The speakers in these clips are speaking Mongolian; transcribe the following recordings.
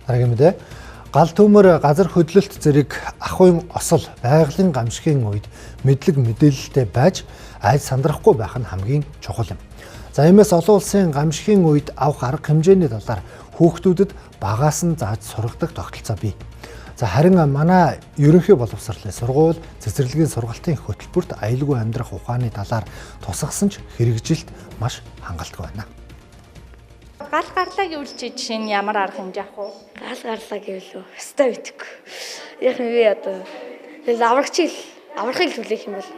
Дараагийн мэдээ. Гал төмөр газар хөдлөлт зэрэг ахуйн осол байгалийн гамшигын үед мэдлэг мэдээлэлтэй байж айж сандрахгүй байх нь хамгийн чухал юм. За иймээс олон улсын гамшигын үед авах арга хэмжээний талаар хүүхдүүдэд багаас нь зааж сургадаг тогтолцоо бий. За харин манай ерөнхий боловсролын сургууль цэцэрлэгийн сургалтын хөтөлбөрт аюулгүй амьдрах ухааны талаар тусгасан ч хэрэгжилт маш хангалттай байна. Гал гарлаа гэвэл жишээ нь ямар арга хэмжээ авах вэ? Гал гарлаа гэвэл өстой мэдгүй. Яг би одоо аврахыг хүлээх юм бол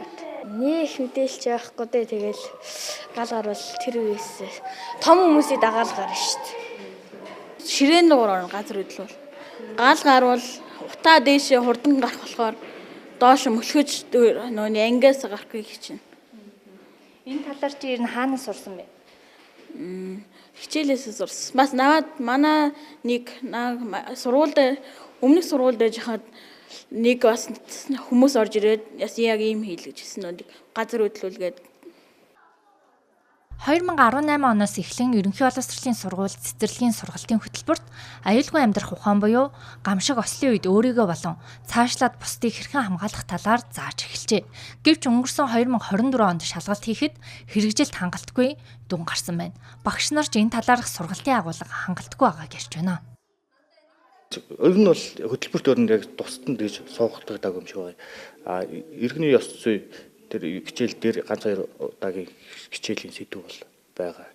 нэг мэдээлж явахгүй дээ. Тэгэл гал гарвал тэр үеэс том хүмүүсийн дагаал гарна шүү дээ. Ширээн дуур орно газар хөдлөл. Гал гарвал утаа дээшээ хурдан гарах болохоор доош мөлхөж нөөний ангиас гарахыг хичнээн. Энэ талаар чи ер нь хаанаас сурсан бэ? Хичээлээс сурсан. Бас манай нэг өмнөх сургуульд яхад нэг бас хүмүүс орж ирээд яг ийм хийл гэж хэлсэн нэг газар хөдлүүлгээд 2018 оноос эхлэн ерөнхий боловсролын сургууль цэцэрлэгийн сургалтын хөтөлбөрт аюулгүй амьдрах ухаан буюу гамшиг ослын үед өөрийгөө болон цаашлаад бусдыг хэрхэн хамгаалах талаар зааж эхэлжээ. Гэвч өнгөрсөн 2024 онд шалгалт хийхэд хэрэгжилт хангалтгүй дүн гарсан байна. Багш нар ч энэ талаарх сургалтын агуулга хангалтгүй байгааг ярьж байна. Ер нь бол хөтөлбөрт өрөнд яг тусданд гэж суугддаг юм шиг байна. Иргэний ёс зүй тэр хичээл дээр ганц 2 удаагийн хичээлийн сэдв бол байгаа.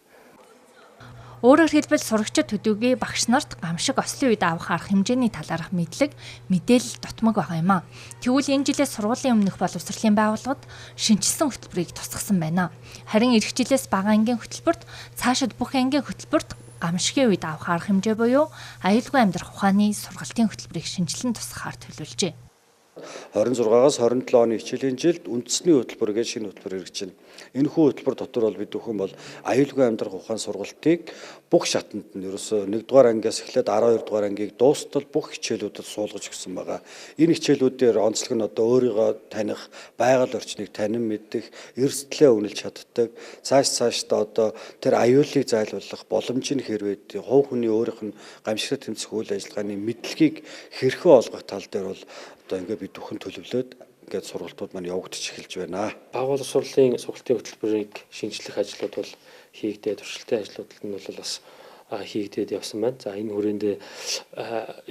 Өөрөөр хэлбэл сурагчид төдийгүй багш нарт гамшиг ослын үед авах арга хэмжээний талаарх мэдээлэл дутмаг байгаа юм а. Тэгвэл энэ жилээс сургуулийн өмнөх боловсролын байгууллагад шинжилсэн хөтөлбөрийг тусгасан байна. Харин эх жилээс бага ангийн хөтөлбөрт цаашид бүх ангийн хөтөлбөрт гамшигын үед авах арга хэмжээ буюу аюулгүй амьдрах ухааны сургалтын хөтөлбөрийг шинжилэн тусгахаар төлөвлөжээ. 26-аас 27 оны хичээлийн жилд үндэсний хөтөлбөр гэж шинэ хөтөлбөр хэрэгжиж байна. Энэхүү хөтөлбөр дотор бол бид бүхэн бол аюулгүй амьдрах ухаан сургалтыг бүх шатанд нь ерөөсөө 1-р ангиас эхлээд 12-р ангийг дуустал бүх хичээлүүдэд суулгаж өгсөн байгаа. Энэ хичээлүүдээр онцлог нь одоо өөрийгөө таних, байгаль орчныг танин мэдэх, эрсдлээ үнэлж чаддаг, цаашдаа одоо тэр аюулыг зайлуулах боломж нь хэрвээ хувь хүний өөрийнх нь гамшигт тэмцэх үйл ажиллагааны мэдлэгийг хэрхэн олгох тал дээр бол одоо ингээд бид бүхэн төлөвлөөд ингээд сургалтууд маань явагдаж эхэлж байна. Бага боловсролын сургалтын хөтөлбөрийг шинжлэх ажлууд бол хийгдээд туршилтын ажлууд нь бол бас хийгдээд явсан байна. За энэ хүрээндээ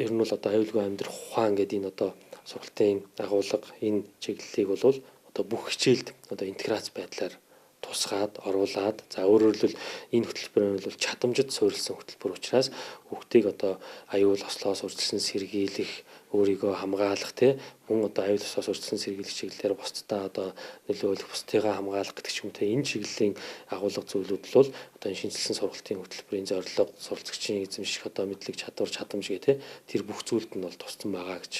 ер нь бол одоо аюулгүй амьдрах ухаан гэдэг энэ одоо сургалтын агуулга энэ чиглэлийг бол одоо бүх хичээлд одоо интеграц байдлаар тусгаад оруулаад за өөрөөр хэлбэл энэ хөтөлбөр нь бол чадамжид суурилсан хөтөлбөр учраас хүүхдийг одоо аюул ослоос урьдчилан сэргийлэх өөрийгөө хамгаалах мөн одоо аюул ослоос урьдчилан сэргийлэх чиглэлээр бусдаа одоо нөлөөлөх бусдыгаа хамгаалах гэдэг ч юм те энэ чиглэлийн агуулга зүйлүүд бол одоо энэ шинжилсэн сургалтын хөтөлбөрийн зорилго суралцагчийн эзэмших одоо мэдлэг чадвар чадамж гэх тэр бүх зүйлд нь бол туссан байгаа гэж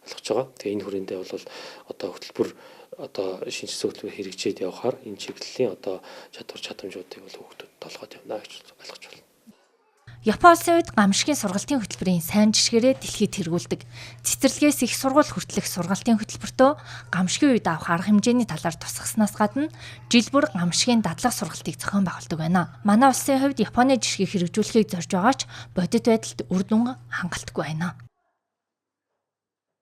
ойлгож байгаа. Тэгээ энэ хүрээндээ бол одоо хөтөлбөр одоо шинжилсэн хөтөлбөр хэрэгжээд явахаар энэ чиглэлийн одоо чадвар чадамжуудыг бол хүүхдүүдэд толгойд явна гэж ойлгож байна. Япон улсын үед гамшигын сургалтын хөтөлбөрийн сайн жишгээрээ дэлхийд тэргүүлдэг. Цэцэрлэгээс их сургууль хүртэлх сургалтын хөтөлбөртөө гамшигын үед авах арга хэмжээний талаар тусгаснаас гадна жил бүр гамшигын дадлага сургалтыг зохион байгуулдаг байна. Манай улсын хувьд Японы жишгийг хэрэгжүүлэхийг зорж байгаа ч бодит байдалд үр дүн хангалтгүй байна.